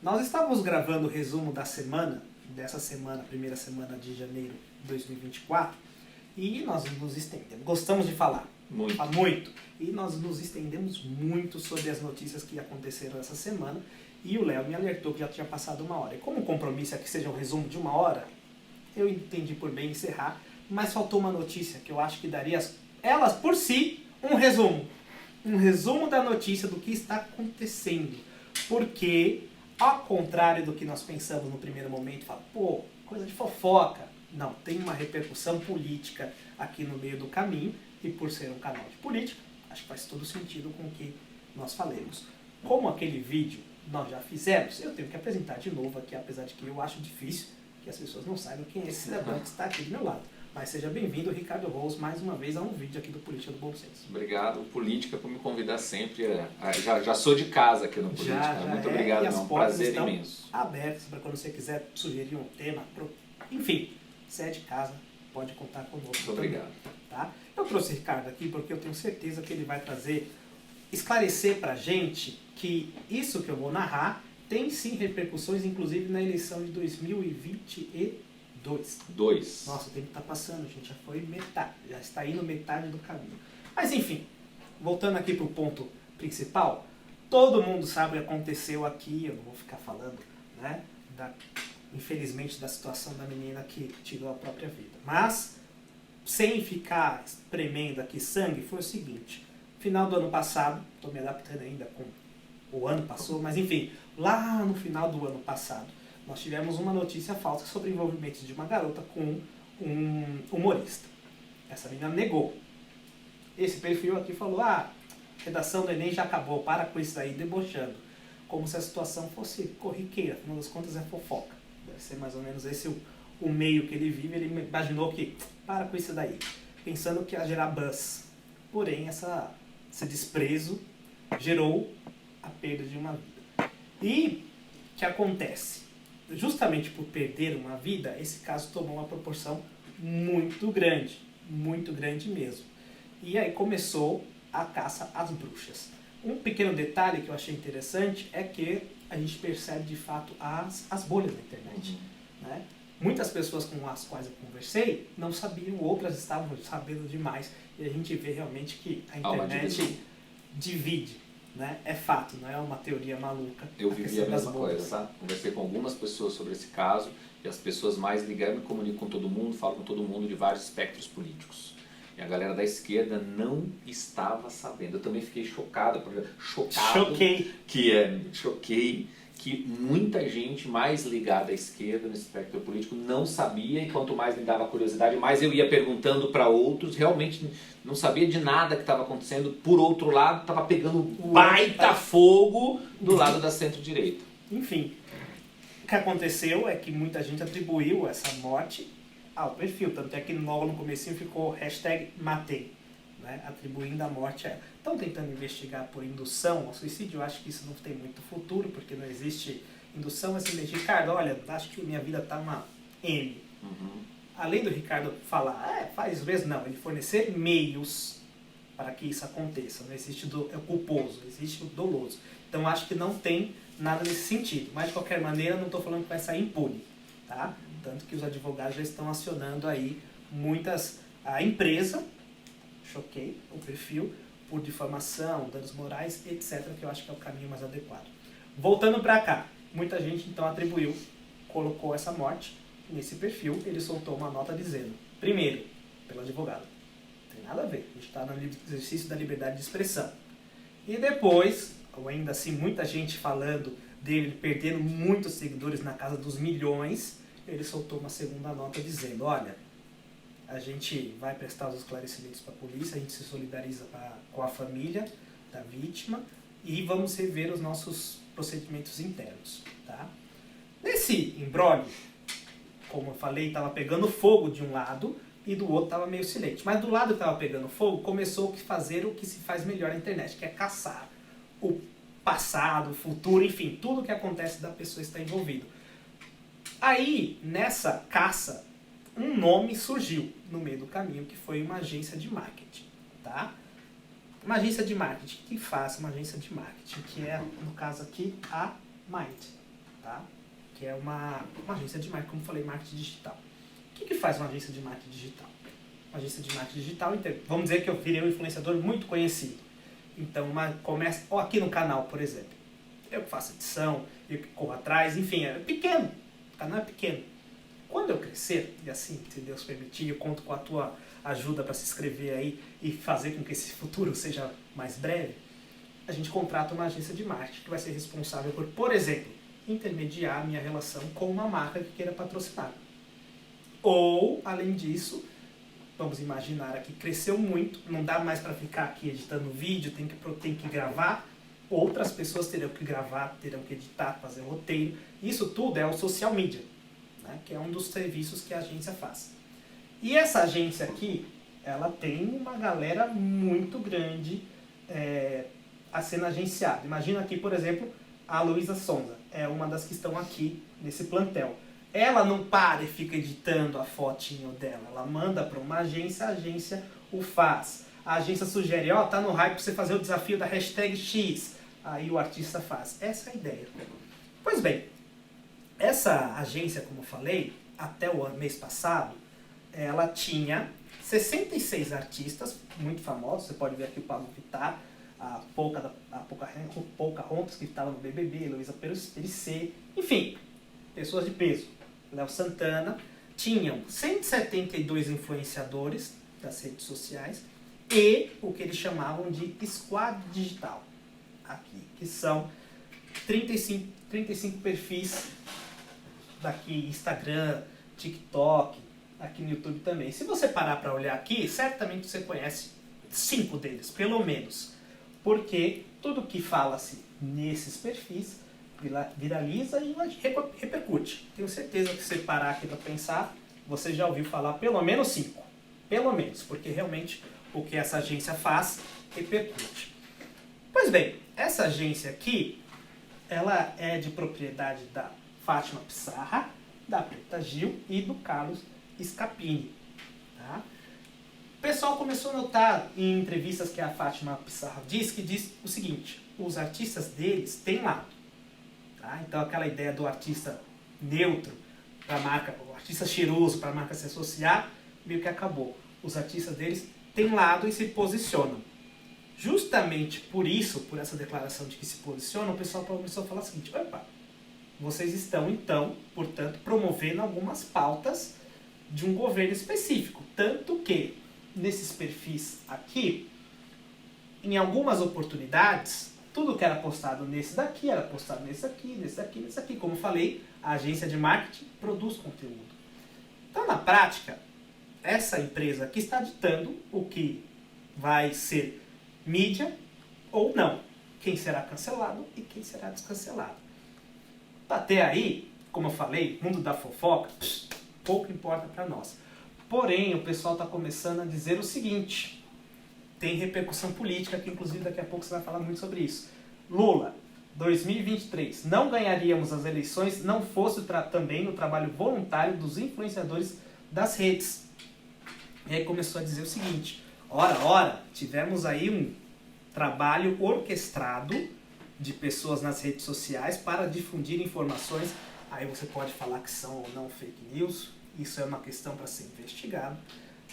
Nós estávamos gravando o resumo da semana, dessa semana, primeira semana de janeiro de 2024, e nós nos estendemos. Gostamos de falar. Muito. E nós nos estendemos muito sobre as notícias que aconteceram essa semana, e o Léo me alertou que já tinha passado 1 hora. E como o compromisso é que seja um resumo de 1 hora, eu entendi por bem encerrar, mas faltou uma notícia que eu acho que daria, elas por si, um resumo. Um resumo da notícia do que está acontecendo. Porque, ao contrário do que nós pensamos no primeiro momento, fala, pô, coisa de fofoca. Não, tem uma repercussão política aqui no meio do caminho, e por ser um canal de política, acho que faz todo sentido com o que nós falemos. Como aquele vídeo nós já fizemos, eu tenho que apresentar de novo aqui, apesar de que eu acho difícil que as pessoas não saibam quem é esse cidadão que está aqui do meu lado. Mas seja bem-vindo, Ricardo Rose, mais uma vez a um vídeo aqui do Política do Bom Senso. Obrigado, Política, por me convidar sempre. Já sou de casa aqui no Política. Muito obrigado, e as é um portas prazer estão imenso. abertas para quando você quiser sugerir um tema. Enfim, se é de casa, pode contar conosco. Muito obrigado. Tá? Eu trouxe o Ricardo aqui porque eu tenho certeza que ele vai esclarecer para a gente que isso que eu vou narrar tem sim repercussões, inclusive na eleição de 2022. Nossa, o tempo está passando, gente, já foi metade, já está indo metade do caminho. Mas enfim, voltando aqui para o ponto principal, todo mundo sabe o que aconteceu aqui, eu não vou ficar falando, né, infelizmente, da situação da menina que tirou a própria vida. Mas, sem ficar espremendo aqui sangue, foi o seguinte, final do ano passado, estou me adaptando ainda com o ano passou, mas enfim, lá no final do ano passado, nós tivemos uma notícia falsa sobre o envolvimento de uma garota com um humorista. Essa menina negou. Esse perfil aqui falou, redação do Enem já acabou, para com isso aí, debochando. Como se a situação fosse corriqueira, afinal das contas é fofoca. Deve ser mais ou menos esse o meio que ele vive, ele imaginou que, para com isso daí, pensando que ia gerar buzz. Porém, esse desprezo gerou a perda de uma vida. E o que acontece? Justamente por perder uma vida, esse caso tomou uma proporção muito grande mesmo. E aí começou a caça às bruxas. Um pequeno detalhe que eu achei interessante é que a gente percebe de fato as bolhas da internet. Né? Muitas pessoas com as quais eu conversei não sabiam, outras estavam sabendo demais. E a gente vê realmente que a internet divide. Né? É fato, não é uma teoria maluca. Eu vivi a mesma coisa, tá? Conversei com algumas pessoas sobre esse caso e as pessoas mais ligadas, me comunicam com todo mundo, falo com todo mundo de vários espectros políticos. E a galera da esquerda não estava sabendo. Eu também fiquei chocado choquei que muita gente mais ligada à esquerda no espectro político não sabia, e quanto mais me dava curiosidade, mais eu ia perguntando para outros, realmente não sabia de nada que estava acontecendo. Por outro lado, estava pegando baita fogo do lado da centro-direita. Enfim, o que aconteceu é que muita gente atribuiu essa morte ao perfil, tanto é que logo no comecinho ficou #matei, né? Atribuindo a morte a ela. Estão tentando investigar por indução ao suicídio, eu acho que isso não tem muito futuro, porque não existe indução assim, de Ricardo, olha, acho que minha vida está uma M. Além do Ricardo falar, faz mesmo, não, ele fornecer meios para que isso aconteça. Não existe o culposo, existe o doloso. Então acho que não tem nada nesse sentido. Mas de qualquer maneira, não estou falando que vai sair impune. Tá? Tanto que os advogados já estão acionando aí a empresa, choquei o perfil, por difamação, danos morais, etc., que eu acho que é o caminho mais adequado. Voltando para cá, muita gente então colocou essa morte nesse perfil, ele soltou uma nota dizendo, primeiro, pelo advogado, não tem nada a ver, a gente está no exercício da liberdade de expressão. E depois, ou ainda assim, muita gente falando dele perdendo muitos seguidores na casa dos milhões, ele soltou uma segunda nota dizendo, olha, a gente vai prestar os esclarecimentos para a polícia, a gente se solidariza com a família da vítima e vamos rever os nossos procedimentos internos. Tá? Nesse imbróglio, como eu falei, estava pegando fogo de um lado e do outro estava meio silente. Mas do lado que estava pegando fogo, começou a fazer o que se faz melhor na internet, que é caçar o passado, o futuro, enfim, tudo que acontece da pessoa está envolvido. Aí, nessa caça, um nome surgiu no meio do caminho, que foi uma agência de marketing. Tá? Uma agência de marketing que faz uma agência de marketing, que é, no caso aqui, a Mind. tá? Que é uma agência de marketing, como eu falei, marketing digital. O que faz uma agência de marketing digital? Uma agência de marketing digital, vamos dizer que eu virei um influenciador muito conhecido. Então, começa, ou aqui no canal, por exemplo, eu que faço edição, eu que corro atrás, enfim, é pequeno, o canal é pequeno. Quando eu crescer, e assim, se Deus permitir, eu conto com a tua ajuda para se inscrever aí e fazer com que esse futuro seja mais breve, a gente contrata uma agência de marketing que vai ser responsável por exemplo, intermediar a minha relação com uma marca que queira patrocinar. Ou, além disso, vamos imaginar aqui, cresceu muito, não dá mais para ficar aqui editando vídeo, tem que gravar, outras pessoas terão que gravar, terão que editar, fazer roteiro. Isso tudo é o social media, né, que é um dos serviços que a agência faz. E essa agência aqui, ela tem uma galera muito grande a sendo agenciada. Imagina aqui, por exemplo, a Luísa Sonza, é uma das que estão aqui nesse plantel. Ela não para e fica editando a fotinho dela, ela manda para uma agência, a agência o faz. A agência sugere, ó, tá no hype para você fazer o desafio da hashtag X, aí o artista faz. Essa é a ideia. Pois bem, essa agência, como eu falei, até o mês passado, ela tinha 66 artistas muito famosos, você pode ver aqui o Pablo Vittar, a Pocahontas, que estava no BBB, Luísa Perissé, enfim, pessoas de peso. Léo Santana, tinham 172 influenciadores das redes sociais e o que eles chamavam de squad digital, aqui, que são 35 perfis daqui, Instagram, TikTok, aqui no YouTube também. Se você parar para olhar aqui, certamente você conhece 5 deles, pelo menos, porque tudo que fala-se nesses perfis viraliza e repercute. Tenho certeza que se você parar aqui para pensar, você já ouviu falar pelo menos 5. Pelo menos, porque realmente o que essa agência faz repercute. Pois bem, essa agência aqui, ela é de propriedade da Fátima Pissarra, da Preta Gil e do Carlos Scapini. Tá? O pessoal começou a notar em entrevistas que a Fátima Pissarra diz o seguinte: os artistas deles têm lado. Tá? Então aquela ideia do artista neutro para a marca, o artista cheiroso para a marca se associar, meio que acabou. Os artistas deles têm lado e se posicionam. Justamente por isso, por essa declaração de que se posicionam, o pessoal começou a falar o seguinte: opa, vocês estão então, portanto, promovendo algumas pautas de um governo específico. Tanto que, nesses perfis aqui, em algumas oportunidades, tudo que era postado nesse daqui, era postado nesse aqui, nesse aqui, nesse aqui. Como eu falei, a agência de marketing produz conteúdo. Então, na prática, essa empresa aqui está ditando o que vai ser mídia ou não. Quem será cancelado e quem será descancelado. Até aí, como eu falei, mundo da fofoca, pouco importa para nós. Porém, o pessoal está começando a dizer o seguinte: tem repercussão política, que inclusive daqui a pouco você vai falar muito sobre isso. Lula, 2023, não ganharíamos as eleições não fosse também o trabalho voluntário dos influenciadores das redes. E aí começou a dizer o seguinte: ora, tivemos aí um trabalho orquestrado de pessoas nas redes sociais para difundir informações. Aí você pode falar que são ou não fake news, isso é uma questão para ser investigado,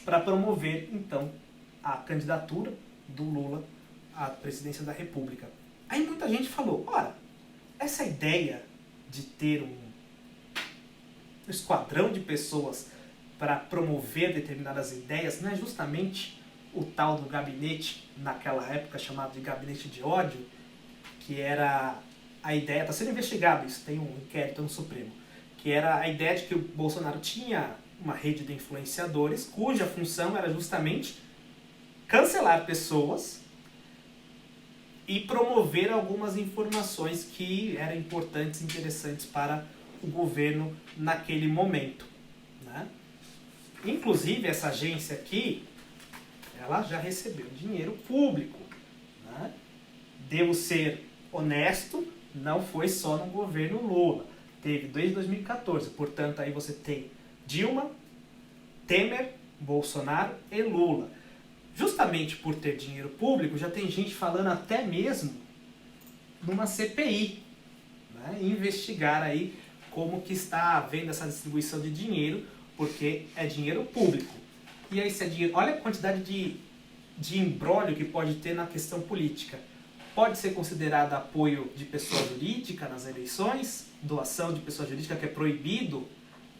para promover, então, a candidatura do Lula à presidência da República. Aí muita gente falou: ora, essa ideia de ter um esquadrão de pessoas para promover determinadas ideias não é justamente o tal do gabinete, naquela época chamado de gabinete de ódio, que era a ideia, está sendo investigado isso, tem um inquérito no Supremo, que era a ideia de que o Bolsonaro tinha uma rede de influenciadores cuja função era justamente cancelar pessoas e promover algumas informações que eram importantes e interessantes para o governo naquele momento. Né? Inclusive, essa agência aqui, ela já recebeu dinheiro público. Né? Devo ser honesto, não foi só no governo Lula. Teve desde 2014. Portanto, aí você tem Dilma, Temer, Bolsonaro e Lula. Justamente por ter dinheiro público, já tem gente falando até mesmo numa CPI. né, e investigar aí como que está havendo essa distribuição de dinheiro, porque é dinheiro público. E aí, se é dinheiro, olha a quantidade de imbróglio que pode ter na questão política. Pode ser considerado apoio de pessoa jurídica nas eleições, doação de pessoa jurídica que é proibido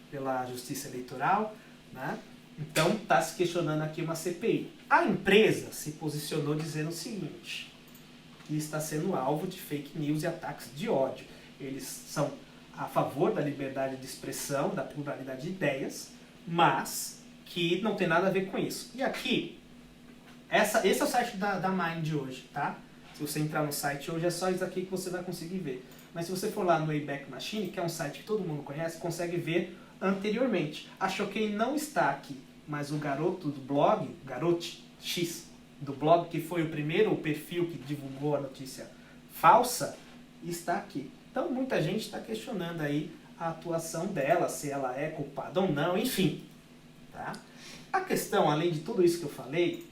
pela Justiça Eleitoral, né? Então está se questionando aqui uma CPI. A empresa se posicionou dizendo o seguinte, que está sendo alvo de fake news e ataques de ódio. Eles são a favor da liberdade de expressão, da pluralidade de ideias, mas que não tem nada a ver com isso. E aqui, esse é o site da Mind hoje, tá? Se você entrar no site hoje, é só isso aqui que você vai conseguir ver. Mas se você for lá no Wayback Machine, que é um site que todo mundo conhece, consegue ver anteriormente. A Choquei não está aqui, mas o garoto do blog, Garote X, do blog, que foi o primeiro perfil que divulgou a notícia falsa, está aqui. Então muita gente está questionando aí a atuação dela, se ela é culpada ou não, enfim. Tá? A questão, além de tudo isso que eu falei,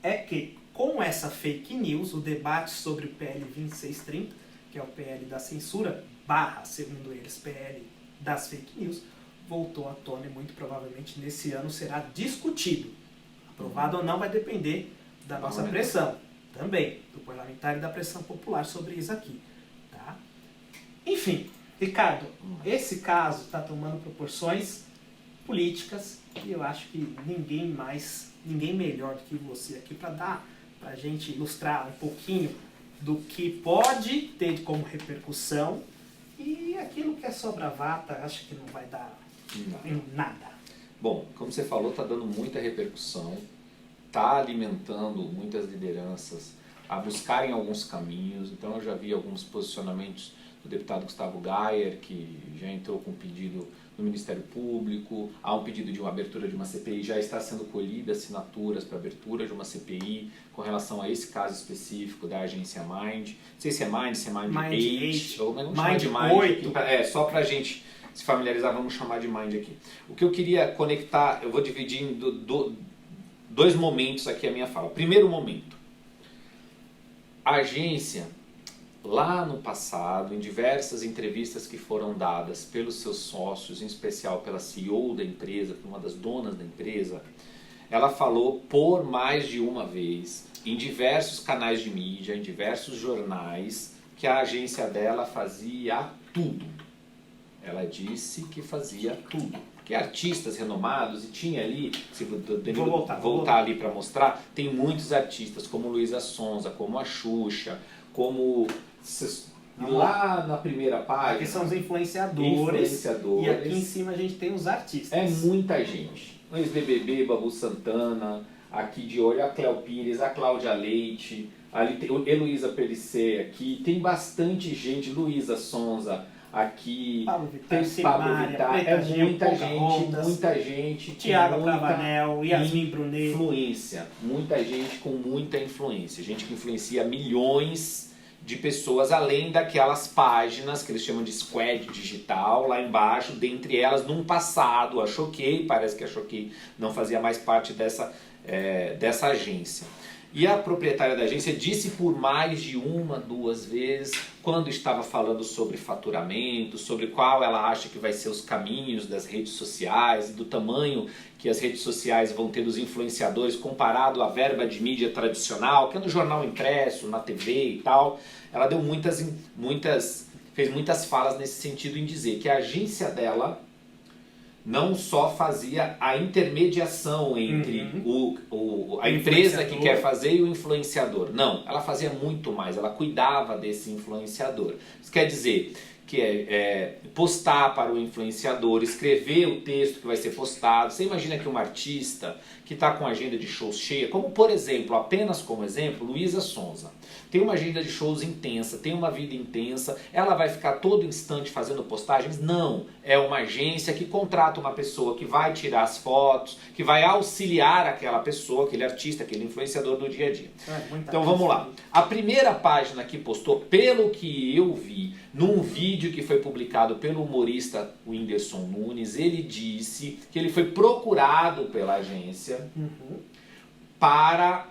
é que com essa fake news, o debate sobre o PL 2630, que é o PL da censura, barra, segundo eles, PL das fake news, voltou à tona e muito provavelmente nesse ano será discutido. Aprovado ou não vai depender da nossa pressão, também, do parlamentar e da pressão popular sobre isso aqui. Tá? Enfim, Ricardo, esse caso está tomando proporções políticas e eu acho que ninguém melhor do que você aqui para a gente ilustrar um pouquinho do que pode ter como repercussão e aquilo que é só bravata, acho que não vai dar em nada. Bom, como você falou, está dando muita repercussão, está alimentando muitas lideranças a buscarem alguns caminhos. Então eu já vi alguns posicionamentos do deputado Gustavo Gayer, que já entrou com um pedido no Ministério Público, há um pedido de uma abertura de uma CPI, já está sendo colhida assinaturas para abertura de uma CPI com relação a esse caso específico da agência Mind. Não sei se é Mind, se é Mind 8, ou vamos chamar de Mind 8. Só para a gente se familiarizar, vamos chamar de Mind aqui. O que eu queria conectar, eu vou dividir em dois momentos aqui a minha fala. Primeiro momento, a agência, lá no passado, em diversas entrevistas que foram dadas pelos seus sócios, em especial pela CEO da empresa, uma das donas da empresa, ela falou por mais de uma vez, em diversos canais de mídia, em diversos jornais, que a agência dela fazia tudo. Ela disse que fazia tudo. Que artistas renomados, e tinha ali, se vou voltar ali para mostrar, tem muitos artistas, como Luísa Sonza, como a Xuxa, como... Lá na primeira página... Aqui são os influenciadores. E aqui em cima a gente tem os artistas. É muita gente. O ex-BBB, Babu Santana, aqui de olho a Cléo Pires, a Cláudia Leite, ali tem Heloísa Pellicer aqui, tem bastante gente, Luísa Sonza... Aqui Pablo Vittar, tem Pablo Vittar, é muita gente. Tiago Bravanel, Yasmin Brunet. Influência, muita gente com muita influência. Gente que influencia milhões de pessoas, além daquelas páginas que eles chamam de squad digital, lá embaixo, dentre elas, num passado, a Choquei, parece que a Choquei não fazia mais parte dessa agência. E a proprietária da agência disse por mais de uma, duas vezes, quando estava falando sobre faturamento, sobre qual ela acha que vai ser os caminhos das redes sociais e do tamanho que as redes sociais vão ter dos influenciadores comparado à verba de mídia tradicional, que é no jornal impresso, na TV e tal. Ela deu fez muitas falas nesse sentido em dizer que a agência dela não só fazia a intermediação entre a empresa que quer fazer e o influenciador. Não, ela fazia muito mais, ela cuidava desse influenciador. Isso quer dizer que é postar para o influenciador, escrever o texto que vai ser postado. Você imagina que uma artista que está com agenda de shows cheia, como por exemplo, apenas como exemplo, Luísa Sonza, tem uma agenda de shows intensa, tem uma vida intensa, ela vai ficar todo instante fazendo postagens? Não, é uma agência que contrata uma pessoa que vai tirar as fotos, que vai auxiliar aquela pessoa, aquele artista, aquele influenciador no dia a dia. Então vamos lá. A primeira página que postou, pelo que eu vi, num vídeo que foi publicado pelo humorista Whindersson Nunes, ele disse que ele foi procurado pela agência para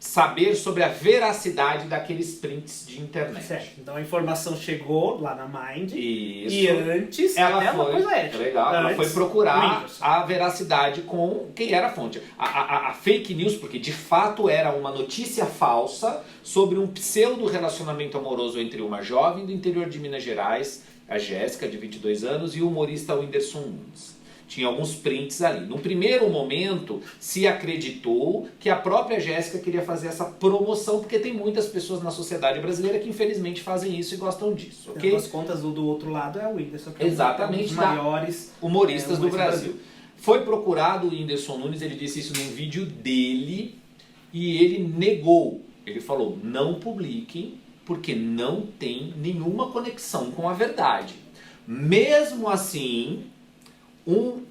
saber sobre a veracidade daqueles prints de internet. Certo. Então a informação chegou lá na Mind. Isso. E antes, ela até foi, uma coisa ética. legal, ela foi Antes, procurar Windows. a veracidade com quem era a fonte. A fake news, porque de fato era uma notícia falsa sobre um pseudo relacionamento amoroso entre uma jovem do interior de Minas Gerais, a Jéssica, de 22 anos, e o humorista Whindersson Nunes. Tinha alguns prints ali. No primeiro momento, se acreditou que a própria Jéssica queria fazer essa promoção, porque tem muitas pessoas na sociedade brasileira que infelizmente fazem isso e gostam disso, ok? As contas do outro lado é o Whindersson, que Exatamente, é um dos maiores humoristas do Brasil. Foi procurado o Whindersson Nunes, ele disse isso num vídeo dele e ele negou. Ele falou, não publiquem, porque não tem nenhuma conexão com a verdade. Mesmo assim, um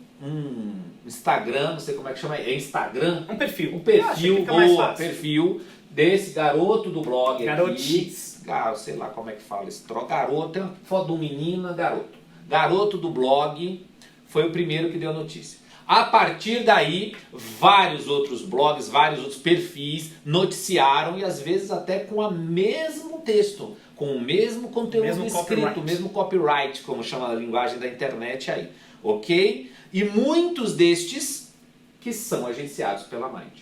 Instagram, não sei como é que chama, é Instagram? Um perfil. Um perfil, boa, perfil desse garoto do blog Garotis. aqui. Sei lá como é que fala esse troço. Garoto, é uma foto de um menino, garoto. Garoto do blog foi o primeiro que deu a notícia. A partir daí, vários outros blogs, vários outros perfis noticiaram e às vezes até com o mesmo texto, com o mesmo conteúdo escrito, o mesmo copyright, como chama a linguagem da internet aí. Ok? E muitos destes que são agenciados pela Mind.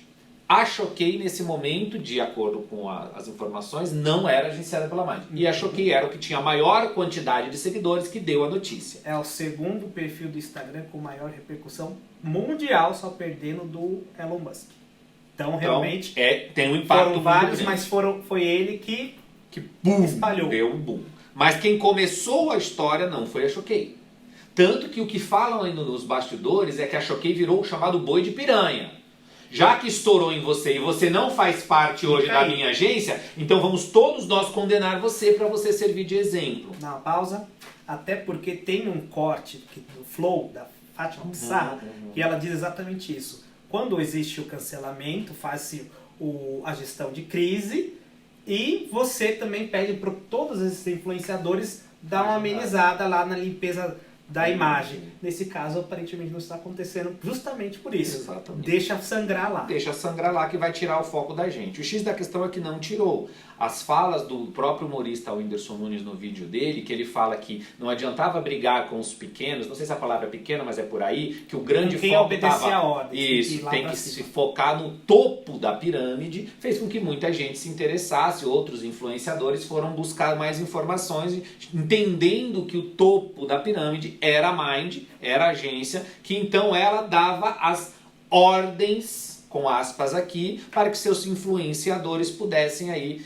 A Choquei, nesse momento, de acordo com as informações, não era agenciada pela Mind. E a Choquei era o que tinha a maior quantidade de seguidores que deu a notícia. É o segundo perfil do Instagram com maior repercussão mundial, só perdendo do Elon Musk. Então realmente tem um impacto foram vários, muito grande. mas foi ele que boom, espalhou. Deu um boom. Mas quem começou a história não foi a Choquei. Tanto que o que falam ainda nos bastidores é que a Choquei virou o chamado boi de piranha. Já que estourou em você e você não faz parte hoje da minha agência, então vamos todos nós condenar você para você servir de exemplo. Dá uma pausa, até porque tem um corte do Flow, da Fátima Pissarra, que ela diz exatamente isso. Quando existe o cancelamento, faz-se a gestão de crise e você também pede para todos esses influenciadores dar uma amenizada lá na limpeza da imagem. Nesse caso, aparentemente não está acontecendo justamente por isso. Exatamente. Deixa sangrar lá. Deixa sangrar lá que vai tirar o foco da gente. O X da questão é que não tirou. As falas do próprio humorista Whindersson Nunes no vídeo dele, que ele fala que não adiantava brigar com os pequenos, não sei se a palavra é pequena, mas é por aí, que o grande foco estava... a ordem. Isso, tem que se focar no topo da pirâmide, fez com que muita gente se interessasse, outros influenciadores foram buscar mais informações, entendendo que o topo da pirâmide era a Mind, era a agência, que então ela dava as ordens, com aspas aqui, para que seus influenciadores pudessem aí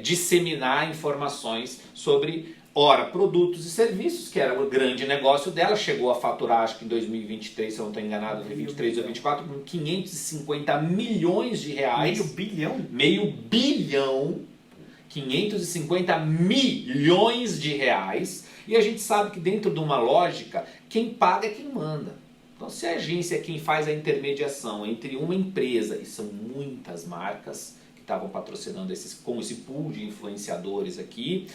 disseminar informações sobre, ora, produtos e serviços, que era o grande negócio dela, chegou a faturar, acho que em 2023, se eu não estou enganado, 2023 ou 2024, com 550 milhões de reais. Meio bilhão? Meio bilhão, 550 milhões de reais, e a gente sabe que dentro de uma lógica, quem paga é quem manda. Então, se a agência é quem faz a intermediação entre uma empresa, e são muitas marcas que estavam patrocinando com esse pool de influenciadores aqui,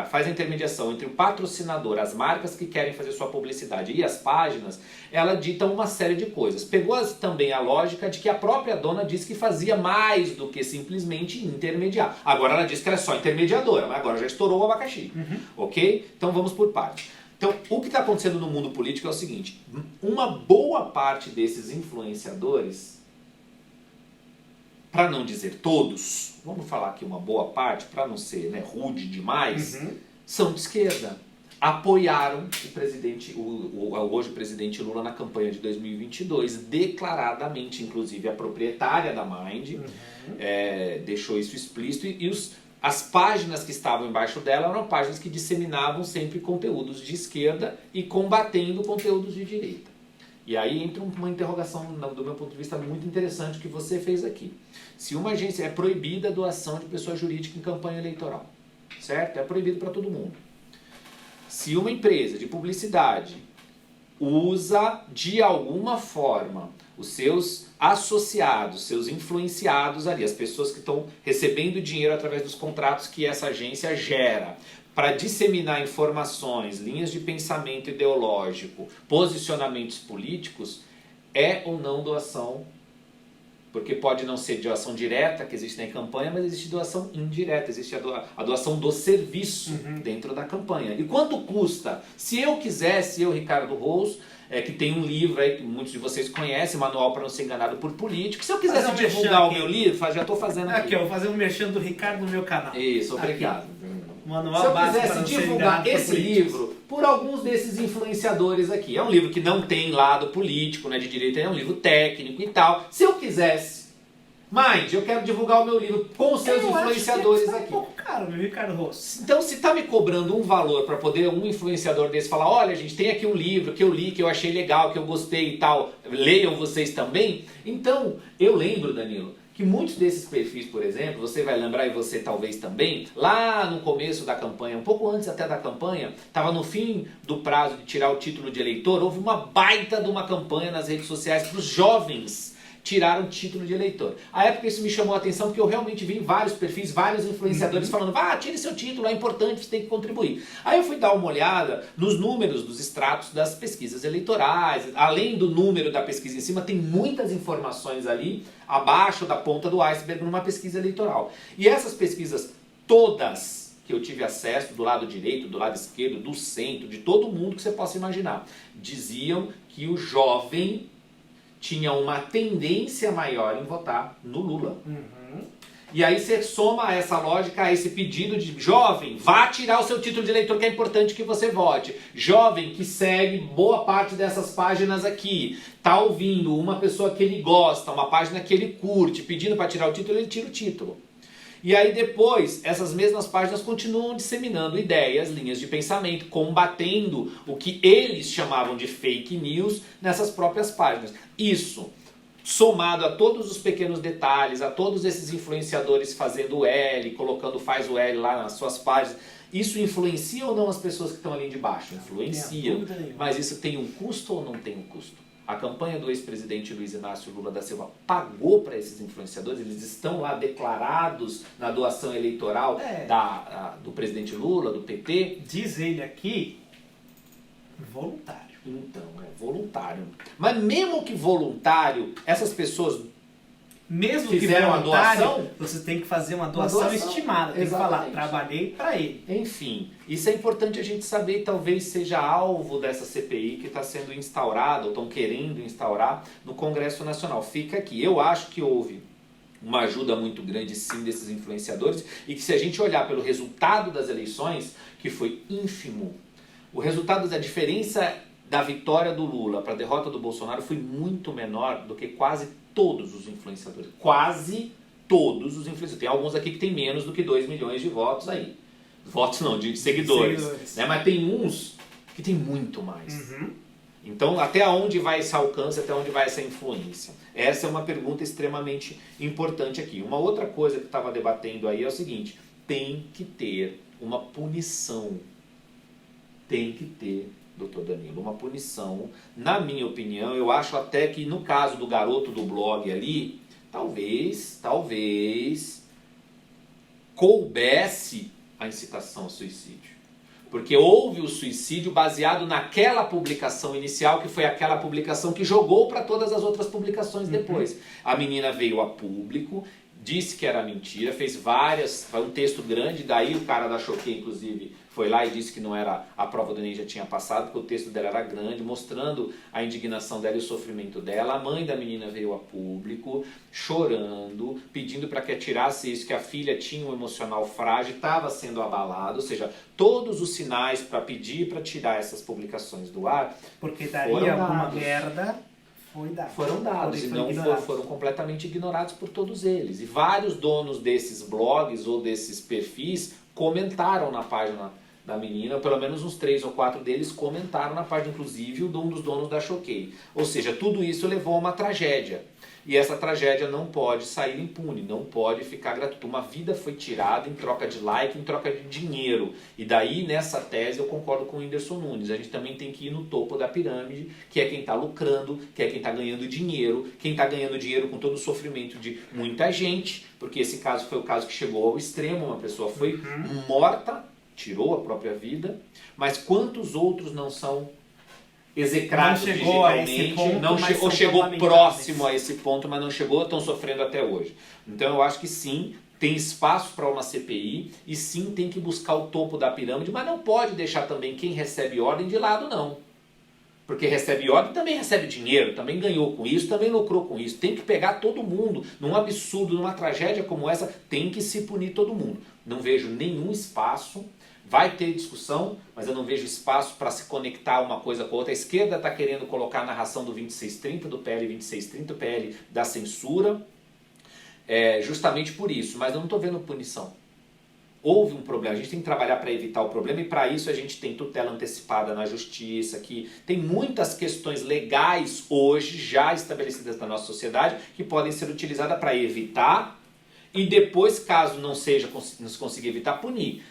faz a intermediação entre o patrocinador, as marcas que querem fazer sua publicidade e as páginas, ela dita uma série de coisas. Pegou também a lógica de que a própria dona disse que fazia mais do que simplesmente intermediar. Agora ela diz que ela é só intermediadora, mas agora já estourou o abacaxi. Ok? Então vamos por partes. Então, o que está acontecendo no mundo político é o seguinte, uma boa parte desses influenciadores, para não dizer todos, vamos falar aqui uma boa parte, para não ser rude demais, são de esquerda. Apoiaram o presidente, hoje presidente Lula na campanha de 2022, declaradamente, inclusive a proprietária da Mind, deixou isso explícito, e as páginas que estavam embaixo dela eram páginas que disseminavam sempre conteúdos de esquerda e combatendo conteúdos de direita. E aí entra uma interrogação, do meu ponto de vista, muito interessante que você fez aqui. Se uma agência é proibida a doação de pessoa jurídica em campanha eleitoral, certo? É proibido para todo mundo. Se uma empresa de publicidade usa de alguma forma os seus associados, seus influenciados ali, as pessoas que estão recebendo dinheiro através dos contratos que essa agência gera, para disseminar informações, linhas de pensamento ideológico, posicionamentos políticos, é ou não doação Porque pode não ser doação direta, que existe na campanha, mas existe doação indireta, existe a doação do serviço dentro da campanha. E quanto custa? Se eu quisesse, eu, Ricardo Rous, que tem um livro aí que muitos de vocês conhecem, Manual para não ser enganado por político. Se eu quisesse divulgar o meu livro, já estou fazendo aqui. Aqui, eu vou fazer um merchan do Ricardo no meu canal. Isso, obrigado. Manual Se eu básico para quisesse não ser divulgar enganado por esse políticos. livro por alguns desses influenciadores aqui, é um livro que não tem lado político, né, de direita, é um livro técnico e tal. Se eu quisesse, Mind, eu quero divulgar o meu livro com os seus influenciadores aqui. É um pouco caro, meu Ricardo Rossi. Então, se está me cobrando um valor para poder um influenciador desse falar, olha, gente, tem aqui um livro que eu li, que eu achei legal, que eu gostei e tal, leiam vocês também. Então, eu lembro, Danilo, que muitos desses perfis, por exemplo, você vai lembrar, e você talvez também, lá no começo da campanha, um pouco antes até da campanha, estava no fim do prazo de tirar o título de eleitor, houve uma baita de uma campanha nas redes sociais para os jovens tiraram o título de eleitor. À época isso me chamou a atenção porque eu realmente vi vários perfis, vários influenciadores falando, tire seu título, é importante, você tem que contribuir. Aí eu fui dar uma olhada nos números dos extratos das pesquisas eleitorais, além do número da pesquisa em cima, tem muitas informações ali abaixo da ponta do iceberg numa pesquisa eleitoral. E essas pesquisas todas que eu tive acesso, do lado direito, do lado esquerdo, do centro, de todo mundo que você possa imaginar, diziam que o jovem tinha uma tendência maior em votar no Lula. E aí você soma essa lógica a esse pedido de jovem, vá tirar o seu título de eleitor que é importante que você vote. Jovem que segue boa parte dessas páginas aqui, tá ouvindo uma pessoa que ele gosta, uma página que ele curte, pedindo para tirar o título, ele tira o título. E aí depois, essas mesmas páginas continuam disseminando ideias, linhas de pensamento, combatendo o que eles chamavam de fake news nessas próprias páginas. Isso, somado a todos os pequenos detalhes, a todos esses influenciadores fazendo o L, colocando faz o L lá nas suas páginas, isso influencia ou não as pessoas que estão ali de baixo? Influencia, mas isso tem um custo ou não tem um custo? A campanha do ex-presidente Luiz Inácio Lula da Silva pagou para esses influenciadores, eles estão lá declarados na doação eleitoral do presidente Lula, do PT. Diz ele aqui, voluntário. Então, é voluntário. Mas mesmo que voluntário, essas pessoas mesmo fizeram que voluntário, a doação, você tem que fazer uma doação estimada, tem que falar, trabalhei para ele. Enfim, isso é importante a gente saber, talvez seja alvo dessa CPI que está sendo instaurada, ou estão querendo instaurar no Congresso Nacional. Fica aqui, eu acho que houve uma ajuda muito grande sim desses influenciadores, e que se a gente olhar pelo resultado das eleições, que foi ínfimo, o resultado da diferença da vitória do Lula para a derrota do Bolsonaro foi muito menor do que quase todos os influenciadores. Quase todos os influenciadores. Tem alguns aqui que tem menos do que 2 milhões de votos aí. Votos não, de seguidores. Né? Mas tem uns que tem muito mais. Então, até onde vai esse alcance, até onde vai essa influência? Essa é uma pergunta extremamente importante aqui. Uma outra coisa que estava debatendo aí é o seguinte, tem que ter uma punição. Tem que ter, doutor Danilo, uma punição. Na minha opinião, eu acho até que no caso do garoto do blog ali, talvez coubesse a incitação ao suicídio. Porque houve o suicídio baseado naquela publicação inicial, que foi aquela publicação que jogou para todas as outras publicações depois. A menina veio a público, disse que era mentira, fez foi um texto grande, daí o cara da Choquei, inclusive, foi lá e disse que não era, a prova do Enem já tinha passado, porque o texto dela era grande, mostrando a indignação dela e o sofrimento dela. A mãe da menina veio a público, chorando, pedindo para que atirasse isso, que a filha tinha um emocional frágil, estava sendo abalado, ou seja, todos os sinais para pedir para tirar essas publicações do ar, porque daria alguma merda, foram dados e não foram completamente ignorados por todos eles. E vários donos desses blogs ou desses perfis comentaram na página da menina, pelo menos uns 3 ou 4 deles comentaram na página, inclusive um dos donos da Choquei. Ou seja, tudo isso levou a uma tragédia. E essa tragédia não pode sair impune, não pode ficar gratuita. Uma vida foi tirada em troca de like, em troca de dinheiro. E daí, nessa tese, eu concordo com o Whindersson Nunes. A gente também tem que ir no topo da pirâmide, que é quem está lucrando, que é quem está ganhando dinheiro, quem está ganhando dinheiro com todo o sofrimento de muita gente, porque esse caso foi o caso que chegou ao extremo, uma pessoa foi morta, tirou a própria vida, mas quantos outros não são execrados Não chegou a esse digitalmente, ponto, não mas ou são chegou lamentáveis. próximo a esse ponto, mas não chegou, estão sofrendo até hoje. Então eu acho que sim, tem espaço para uma CPI e sim tem que buscar o topo da pirâmide, mas não pode deixar também quem recebe ordem de lado, não. Porque recebe ordem também recebe dinheiro, também ganhou com isso, também lucrou com isso. Tem que pegar todo mundo. Num absurdo, numa tragédia como essa, tem que se punir todo mundo. Não vejo nenhum espaço. Vai ter discussão, mas eu não vejo espaço para se conectar uma coisa com a outra. A esquerda está querendo colocar a narração do 2630, do PL 2630, o PL da censura, justamente por isso. Mas eu não estou vendo punição. Houve um problema, a gente tem que trabalhar para evitar o problema e para isso a gente tem tutela antecipada na justiça, que tem muitas questões legais hoje já estabelecidas na nossa sociedade que podem ser utilizadas para evitar e depois, caso não se conseguir evitar, punir.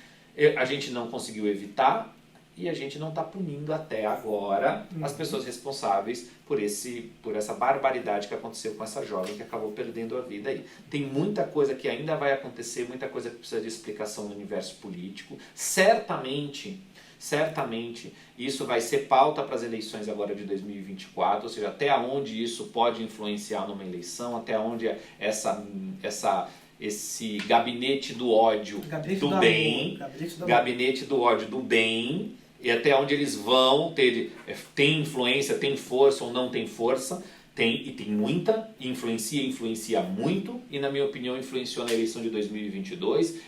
A gente não conseguiu evitar e a gente não está punindo até agora as pessoas responsáveis por essa barbaridade que aconteceu com essa jovem que acabou perdendo a vida aí. Tem muita coisa que ainda vai acontecer, muita coisa que precisa de explicação no universo político. Certamente, isso vai ser pauta para as eleições agora de 2024, ou seja, até onde isso pode influenciar numa eleição, até onde esse gabinete do ódio do bem, gabinete do ódio do bem, e até onde eles vão tem influência, tem força ou não tem força, tem muita, influencia muito, e na minha opinião influenciou na eleição de 2022,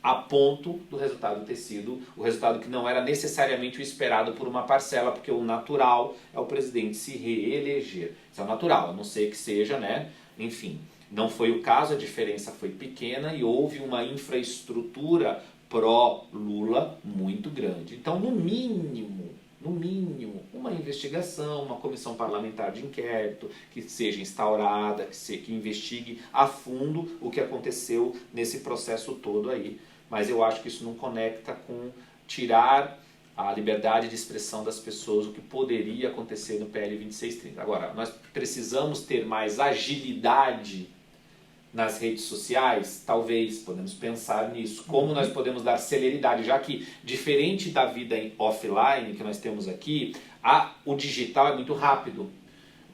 a ponto do resultado ter sido o resultado que não era necessariamente o esperado por uma parcela, porque o natural é o presidente se reeleger. Isso é o natural, a não ser que seja, né, enfim. Não foi o caso, a diferença foi pequena e houve uma infraestrutura pró-Lula muito grande. Então, no mínimo, uma investigação, uma comissão parlamentar de inquérito que seja instaurada, que investigue a fundo o que aconteceu nesse processo todo aí. Mas eu acho que isso não conecta com tirar a liberdade de expressão das pessoas, o que poderia acontecer no PL 2630. Agora, nós precisamos ter mais agilidade nas redes sociais, talvez, podemos pensar nisso. Como nós podemos dar celeridade, já que, diferente da vida offline que nós temos aqui, o digital é muito rápido.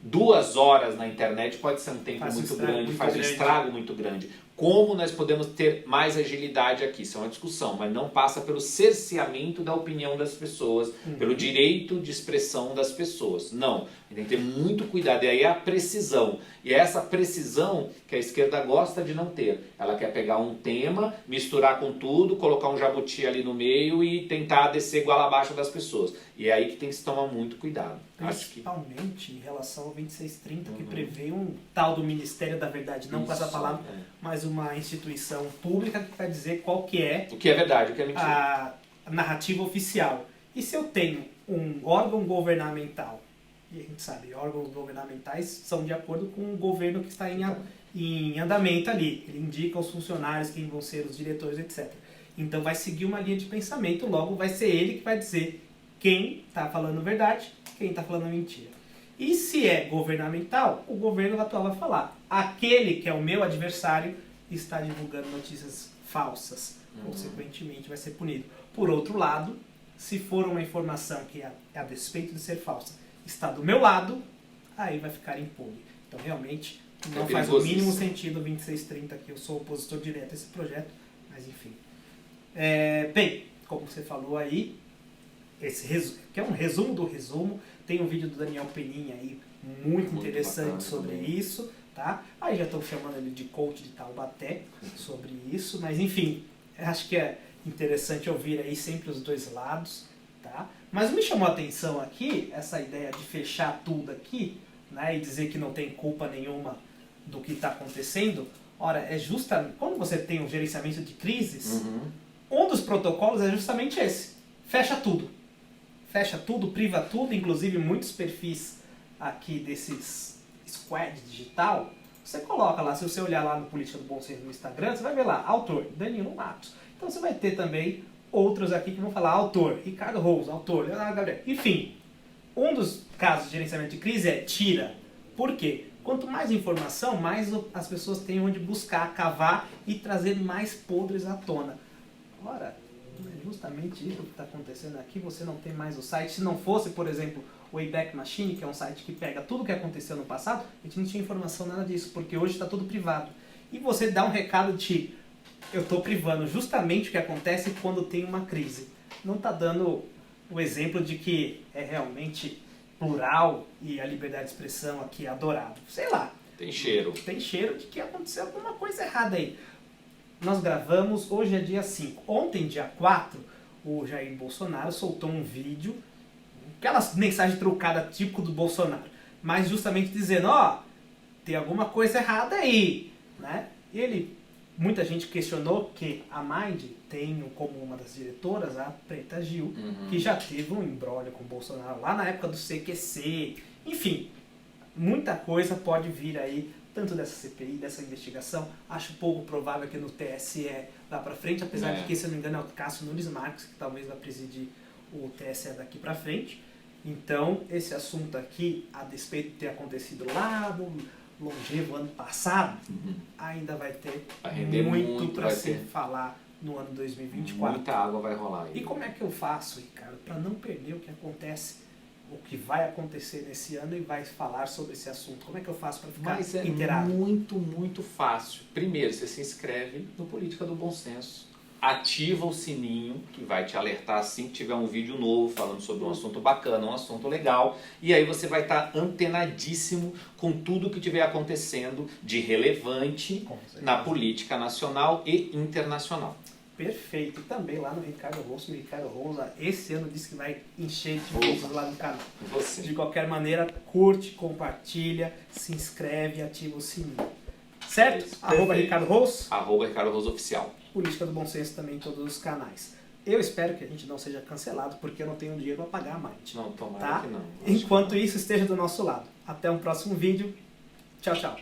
2 horas na internet pode ser um tempo muito grande, faz um estrago muito grande. Como nós podemos ter mais agilidade aqui? Isso é uma discussão, mas não passa pelo cerceamento da opinião das pessoas, pelo direito de expressão das pessoas. Não, tem que ter muito cuidado. E aí é a precisão. E é essa precisão que a esquerda gosta de não ter. Ela quer pegar um tema, misturar com tudo, colocar um jabuti ali no meio e tentar descer goela abaixo das pessoas. E é aí que tem que se tomar muito cuidado. Principalmente em relação ao 2630, que prevê um tal do Ministério da Verdade, não com essa palavra, mas uma instituição pública que vai dizer qual que é o que é verdade, o que é mentira. A narrativa oficial. E se eu tenho um órgão governamental, e a gente sabe, órgãos governamentais são de acordo com o governo que está em andamento ali. Ele indica os funcionários, quem vão ser os diretores, etc. Então vai seguir uma linha de pensamento, logo vai ser ele que vai dizer quem está falando verdade, quem está falando mentira. E se é governamental, o governo atual vai falar: aquele que é o meu adversário está divulgando notícias falsas, consequentemente vai ser punido. Por outro lado, se for uma informação que, a despeito de ser falsa, está do meu lado, aí vai ficar impune. Então realmente não faz o mínimo sentido o 2630, que eu sou opositor direto a esse projeto, mas enfim. Bem, como você falou aí, que é um resumo do resumo, tem um vídeo do Daniel Peninha aí muito interessante sobre isso, tá? Aí já estão chamando ele de coach de Taubaté sobre isso, mas enfim, acho que é interessante ouvir aí sempre os dois lados, tá? Mas me chamou a atenção aqui essa ideia de fechar tudo aqui, né, e dizer que não tem culpa nenhuma do que está acontecendo. Ora, é justamente quando você tem um gerenciamento de crises, um dos protocolos é justamente esse: fecha tudo. Fecha tudo, priva tudo, inclusive muitos perfis aqui desses squad digital, você coloca lá, se você olhar lá no Política do Bom Senso no Instagram, você vai ver lá, autor, Danilo Matos. Então você vai ter também outros aqui que vão falar autor, Ricardo Rose, autor, Leonardo Gabriel. Enfim, um dos casos de gerenciamento de crise é tira. Por quê? Quanto mais informação, mais as pessoas têm onde buscar, cavar e trazer mais podres à tona. Ora, É justamente isso que está acontecendo aqui. Você não tem mais o site. Se não fosse, por exemplo, o Wayback Machine, que é um site que pega tudo que aconteceu no passado, a gente não tinha informação nada disso, porque hoje está tudo privado. E você dá um recado de eu estou privando justamente o que acontece quando tem uma crise. Não está dando o exemplo de que é realmente plural e a liberdade de expressão aqui é adorado. Sei lá. Tem cheiro. Tem cheiro de que aconteceu alguma coisa errada aí. Nós gravamos, hoje é dia 5. Ontem, dia 4, o Jair Bolsonaro soltou um vídeo, aquela mensagem trucada típico do Bolsonaro, mas justamente dizendo, ó, tem alguma coisa errada aí, né? Muita gente questionou que a Mind tem como uma das diretoras a Preta Gil, que já teve um imbróglio com o Bolsonaro lá na época do CQC. Enfim, muita coisa pode vir aí, tanto dessa CPI, dessa investigação. Acho pouco provável que no TSE lá pra frente, apesar de que, se eu não me engano, é o Cássio Nunes Marques, que talvez vai presidir o TSE daqui pra frente. Então, esse assunto aqui, a despeito de ter acontecido lá no longevo ano passado, ainda vai ter muito para se falar no ano 2024. Muita água vai rolar aí. E como é que eu faço, Ricardo, para não perder o que acontece, o que vai acontecer nesse ano e vai falar sobre esse assunto? Como é que eu faço para ficar inteirado? Muito fácil. Primeiro, você se inscreve no Política do Bom Senso. Ativa o sininho, que vai te alertar assim que tiver um vídeo novo falando sobre um assunto bacana, um assunto legal. E aí você vai estar antenadíssimo com tudo que estiver acontecendo de relevante na política nacional e internacional. Perfeito. E também lá no Ricardo Rosso, esse ano disse que vai encher de vídeos lá no canal. Você. De qualquer maneira, curte, compartilha, se inscreve e ativa o sininho. Certo? Isso, @Ricardo Rosso. @Ricardo Rosso Oficial. Política do Bom Senso também em todos os canais. Eu espero que a gente não seja cancelado, porque eu não tenho dinheiro para pagar a Mind. Não, tomara tá? que não. Enquanto isso, esteja do nosso lado. Até um próximo vídeo. Tchau, tchau.